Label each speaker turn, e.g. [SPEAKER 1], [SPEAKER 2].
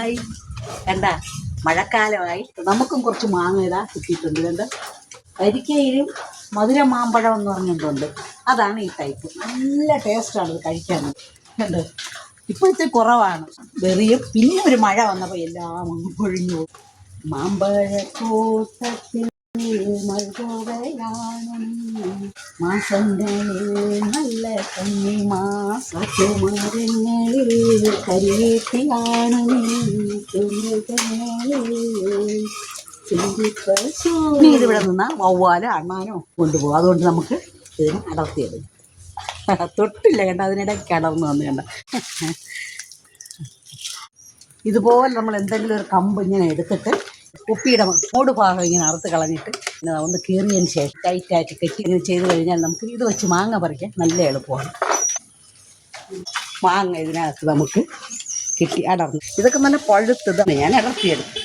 [SPEAKER 1] Hi കണ്ട മഴക്കാലമായി നമുക്കും കുറച്ച് മാങ്ങ ഇതാ കിട്ടിയിട്ടുണ്ട്. കണ്ട് വരിക്കയിലും മധുര മാമ്പഴം എന്ന് പറഞ്ഞിട്ടുണ്ട്. അതാണ് ഈ ടൈപ്പ്. നല്ല ടേസ്റ്റാണ് ഇത് കഴിക്കാൻ. കണ്ട് ഇപ്പോഴത്തെ കുറവാണ് വെറിയും. പിന്നെ ഒരു മഴ വന്നപ്പോൾ എല്ലാം അങ്ങ് പൊഴിഞ്ഞു. മാമ്പഴക്കൂട്ടത്തിൽ മാസങ്ങളിൽ നല്ല കന്നി മാസകുമാരങ്ങളിൽ കരിയേറ്റിയാണ് നീ ഇതിവിടെ നിന്നാൽ വവ്വാലോ അണ്ണാനോ കൊണ്ടുപോകും. അതുകൊണ്ട് നമുക്ക് ഇതിനെ അടർത്തിയത് തൊട്ടില്ല കണ്ട, അതിനിടയ്ക്ക് അടർന്നു വന്ന് കണ്ട. ഇതുപോലെ നമ്മൾ എന്തെങ്കിലും ഒരു കമ്പ് ഇങ്ങനെ എടുത്തിട്ട് കുപ്പിയുടെ മോട് ഭാഗം ഇങ്ങനെ അറുത്ത് കളഞ്ഞിട്ട് ഒന്ന് കീറിയതിന് ശേഷം ടൈറ്റായിട്ട് കെട്ടി ഇങ്ങനെ ചെയ്ത് കഴിഞ്ഞാൽ നമുക്ക് ഇത് വെച്ച് മാങ്ങ പറിക്കാൻ നല്ല എളുപ്പമാണ്. മാങ്ങ ഇതിനകത്ത് നമുക്ക് കിട്ടി അടർന്നു. ഇതൊക്കെ നല്ല പഴുത്തതാണ്. ഞാൻ അടർത്തിയെടുത്തു.